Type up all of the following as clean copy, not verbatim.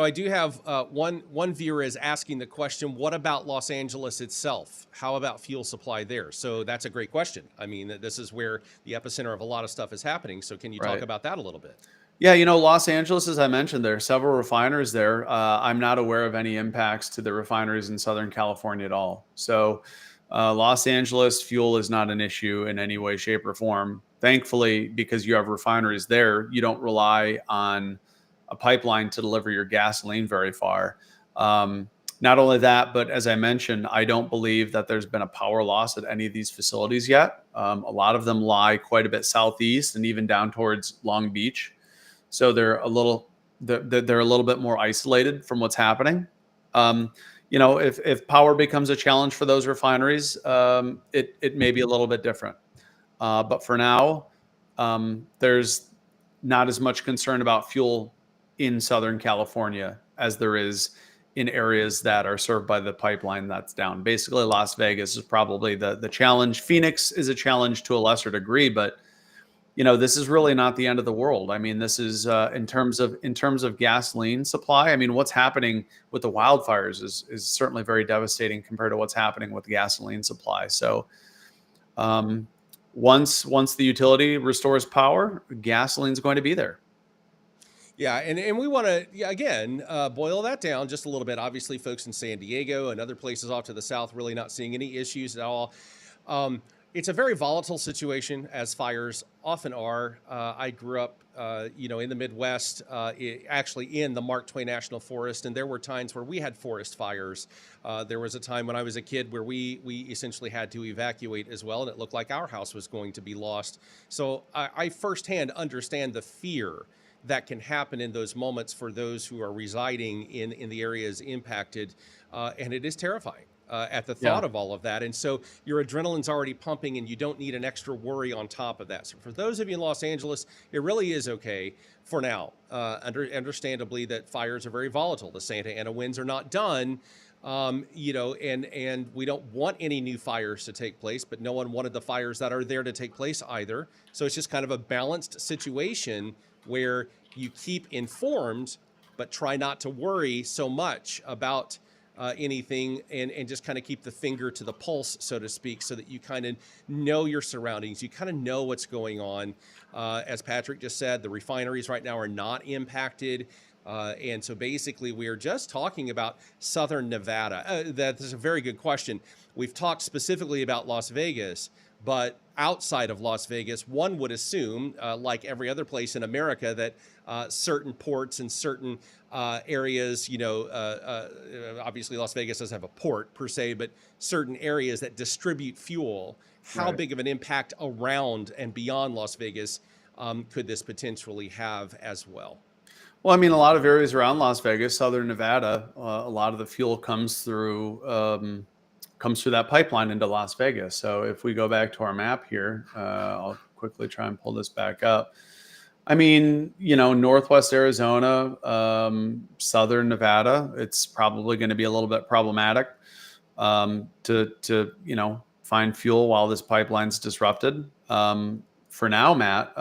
I do have one viewer is asking the question, what about Los Angeles itself? How about fuel supply there? So that's a great question. I mean, this is where the epicenter of a lot of stuff is happening. So can you talk Right. about that a little bit? Yeah, Los Angeles, as I mentioned, there are several refiners there. I'm not aware of any impacts to the refineries in Southern California at all. So, Los Angeles fuel is not an issue in any way, shape, or form. Thankfully, because you have refineries there, you don't rely on a pipeline to deliver your gasoline very far. Um, Not only that, but as I mentioned, I don't believe that there's been a power loss at any of these facilities yet. A lot of them lie quite a bit southeast and even down towards Long Beach, so they're a little bit more isolated from what's happening. Um, if power becomes a challenge for those refineries, it may be a little bit different. But for now, there's not as much concern about fuel in Southern California as there is in areas that are served by the pipeline that's down. Basically, Las Vegas is probably the challenge. Phoenix is a challenge to a lesser degree, but this is really not the end of the world. I mean, this is in terms of gasoline supply. I mean, what's happening with the wildfires is certainly very devastating compared to what's happening with the gasoline supply. So, um, once the utility restores power, gasoline is going to be there. Yeah, and we want to again boil that down just a little bit. Obviously, folks in San Diego and other places off to the south really not seeing any issues at all. Um, it's a very volatile situation, as fires often are. I grew up, in the Midwest, actually in the Mark Twain National Forest, and there were times where we had forest fires. There was a time when I was a kid where we essentially had to evacuate as well, and it looked like our house was going to be lost. So I firsthand understand the fear that can happen in those moments for those who are residing in the areas impacted, and it is terrifying at the Yeah. thought of all of that. And so your adrenaline's already pumping, and you don't need an extra worry on top of that. So for those of you in Los Angeles, it really is okay for now. Understandably, that fires are very volatile. The Santa Ana winds are not done. And we don't want any new fires to take place, but no one wanted the fires that are there to take place either. So it's just kind of a balanced situation where you keep informed, but try not to worry so much about anything, and just kind of keep the finger to the pulse, so to speak, so that you kind of know your surroundings. You kind of know what's going on. As Patrick just said, the refineries right now are not impacted. And so basically, we are just talking about Southern Nevada. That is a very good question. We've talked specifically about Las Vegas, but outside of Las Vegas, one would assume, like every other place in America, that certain ports and certain areas, obviously Las Vegas doesn't have a port per se, but certain areas that distribute fuel, how Right. big of an impact around and beyond Las Vegas could this potentially have as well? Well, I mean, a lot of areas around Las Vegas, Southern Nevada, a lot of the fuel comes through that pipeline into Las Vegas. So if we go back to our map here, I'll quickly try and pull this back up. I mean, Northwest Arizona, Southern Nevada, it's probably going to be a little bit problematic to find fuel while this pipeline's disrupted. For now, Matt.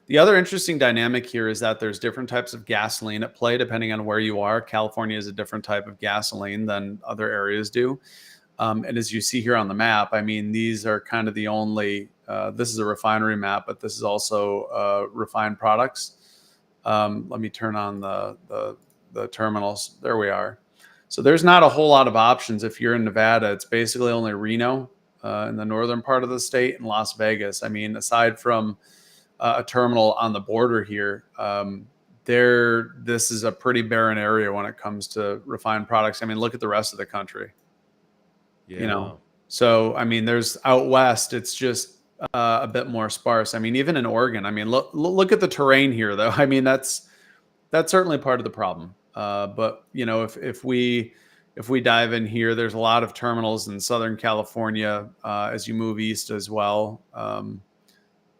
The other interesting dynamic here is that there's different types of gasoline at play depending on where you are. California is a different type of gasoline than other areas do. And as you see here on the map, I mean, these are kind of the only, this is a refinery map, but this is also refined products. Let me turn on the terminals. There we are. So there's not a whole lot of options if you're in Nevada. It's basically only Reno in the northern part of the state and Las Vegas. I mean, aside from a terminal on the border here, this is a pretty barren area when it comes to refined products. I mean, look at the rest of the country. you Yeah. know so I mean, there's out west, it's just a bit more sparse. I mean, even in Oregon, I mean, look at the terrain here though. I mean, that's certainly part of the problem. But if we dive in here, there's a lot of terminals in Southern California as you move east as well.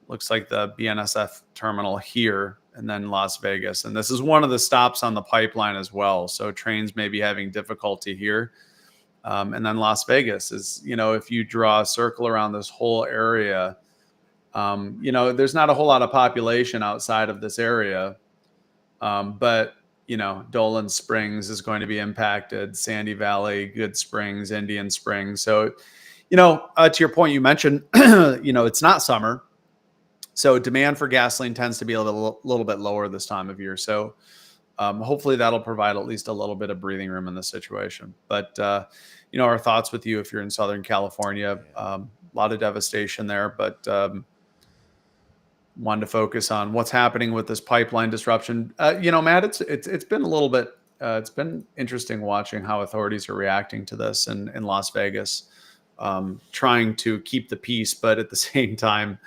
Looks like the BNSF terminal here, and then Las Vegas, and this is one of the stops on the pipeline as well, so trains may be having difficulty here. And then Las Vegas is, if you draw a circle around this whole area, there's not a whole lot of population outside of this area. But, Dolan Springs is going to be impacted, Sandy Valley, Good Springs, Indian Springs. So, to your point, you mentioned, it's not summer. So demand for gasoline tends to be a little bit lower this time of year. So hopefully that'll provide at least a little bit of breathing room in this situation. But, our thoughts with you if you're in Southern California. A lot of devastation there, but wanted to focus on what's happening with this pipeline disruption. Matt, it's been a little bit, it's been interesting watching how authorities are reacting to this in Las Vegas, trying to keep the peace, but at the same time,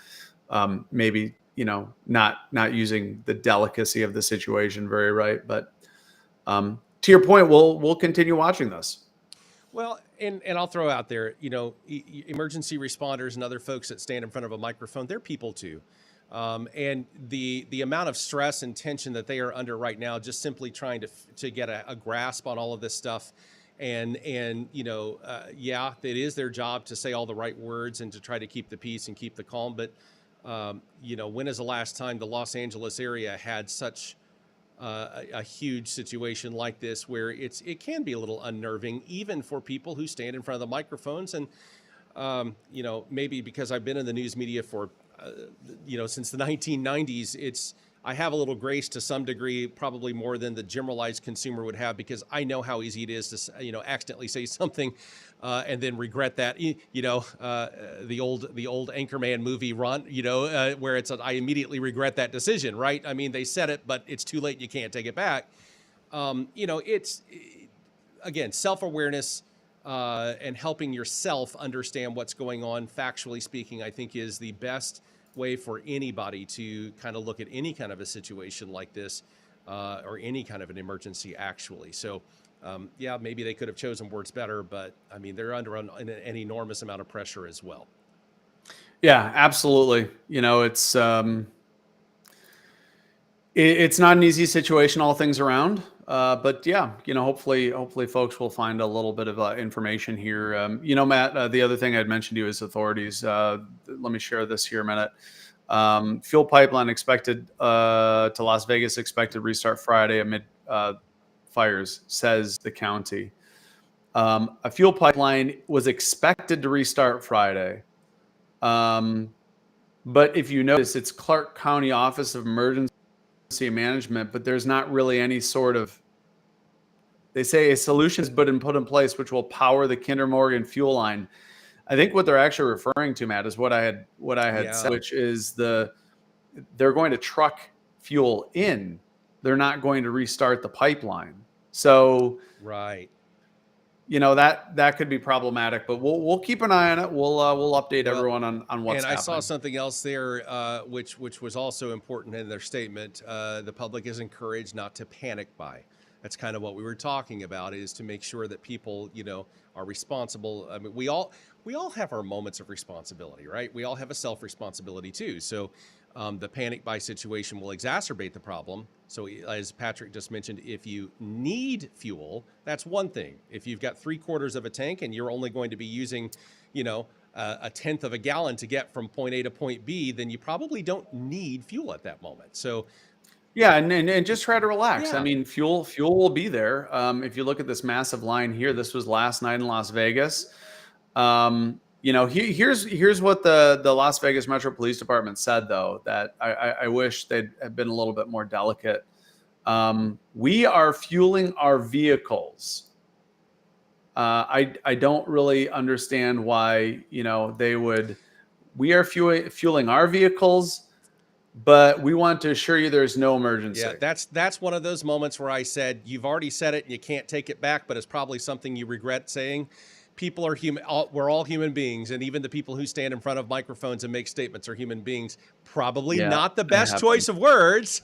maybe, not using the delicacy of the situation very right. But to your point, we'll continue watching this. Well, and I'll throw out there, emergency responders and other folks that stand in front of a microphone, they're people too. And the amount of stress and tension that they are under right now, just simply trying to get a grasp on all of this stuff. And yeah, it is their job to say all the right words and to try to keep the peace and keep the calm. But, when is the last time the Los Angeles area had such a huge situation like this, where it can be a little unnerving, even for people who stand in front of the microphones. And, maybe because I've been in the news media for, since the 1990s, I have a little grace to some degree, probably more than the generalized consumer would have, because I know how easy it is to, accidentally say something and then regret that. The old Anchorman movie run, where I immediately regret that decision, right? I mean, they said it, but it's too late. You can't take it back. It's, again, self-awareness and helping yourself understand what's going on, factually speaking, I think is the best way for anybody to kind of look at any kind of a situation like this, or any kind of an emergency, actually. So, yeah, maybe they could have chosen words better, but I mean, they're under an enormous amount of pressure as well. Yeah, absolutely. It's not an easy situation, all things around. But yeah, hopefully folks will find a little bit of information here. Matt, the other thing I'd mentioned to you is authorities. Let me share this here a minute. Fuel pipeline expected to Las Vegas, expected restart Friday amid fires, says the county. A fuel pipeline was expected to restart Friday. But if you notice, it's Clark County Office of Emergency Management, but there's not really any sort of, they say a solution has been put in place which will power the Kinder Morgan fuel line. I think what they're actually referring to, Matt, is what I had said, which is they're going to truck fuel in. They're not going to restart the pipeline. So right. That could be problematic, but we'll keep an eye on it. We'll update everyone on what's happening. And I saw something else there, which was also important in their statement. The public is encouraged not to panic buy. That's kind of what we were talking about, is to make sure that people, are responsible. I mean, we all have our moments of responsibility, right? We all have a self-responsibility too. So the panic buy situation will exacerbate the problem. So as Patrick just mentioned, if you need fuel, that's one thing. If you've got 3/4 of a tank and you're only going to be using, a tenth of a gallon to get from point A to point B, then you probably don't need fuel at that moment. So yeah, and just try to relax. Yeah. I mean, fuel will be there. If you look at this massive line here, this was last night in Las Vegas. Here's what the Las Vegas Metro Police Department said, though, that I wish they'd have been a little bit more delicate. We are fueling our vehicles. I don't really understand why, they would. We are fueling our vehicles, but we want to assure you there's no emergency. Yeah, that's one of those moments where I said, you've already said it and you can't take it back, but it's probably something you regret saying. People are human. We're all human beings. And even the people who stand in front of microphones and make statements are human beings. Probably not the best choice of words,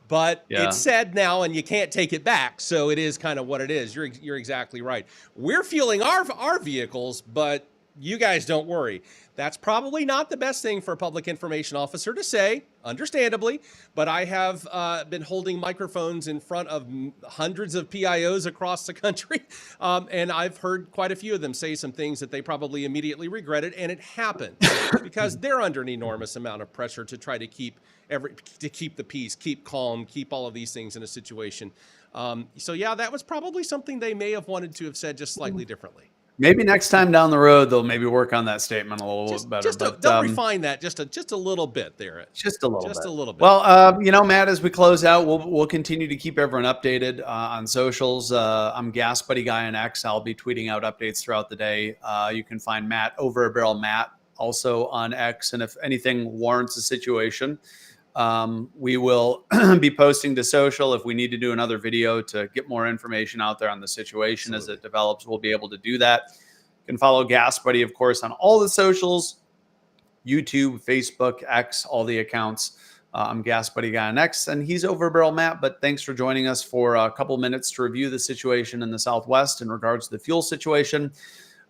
but it's said now and you can't take it back. So it is kind of what it is. You're exactly right. We're fueling our vehicles, but you guys don't worry. That's probably not the best thing for a public information officer to say, understandably, but I have been holding microphones in front of hundreds of PIOs across the country, and I've heard quite a few of them say some things that they probably immediately regretted, and it happened because they're under an enormous amount of pressure to try to keep the peace, keep calm, keep all of these things in a situation. So yeah, that was probably something they may have wanted to have said just slightly differently. Maybe next time down the road, they'll maybe work on that statement a little bit better. They'll refine that just a little bit there. Just a little bit. A little bit. Well, Matt, as we close out, we'll continue to keep everyone updated on socials. I'm Gas Buddy Guy on X. I'll be tweeting out updates throughout the day. You can find Matt Over a Barrel Matt also on X. And if anything warrants a situation, we will be posting to social. If we need to do another video to get more information out there on the situation as it develops, we'll be able to do that. You can follow Gas Buddy, of course, on all the socials, YouTube, Facebook, X, all the accounts. I'm Gas Buddy Guy on X, and he's Over a Barrel Matt. But thanks for joining us for a couple minutes to review the situation in the Southwest in regards to the fuel situation.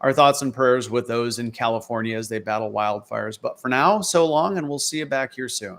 Our thoughts and prayers with those in California as they battle wildfires. But for now, so long, and we'll see you back here soon.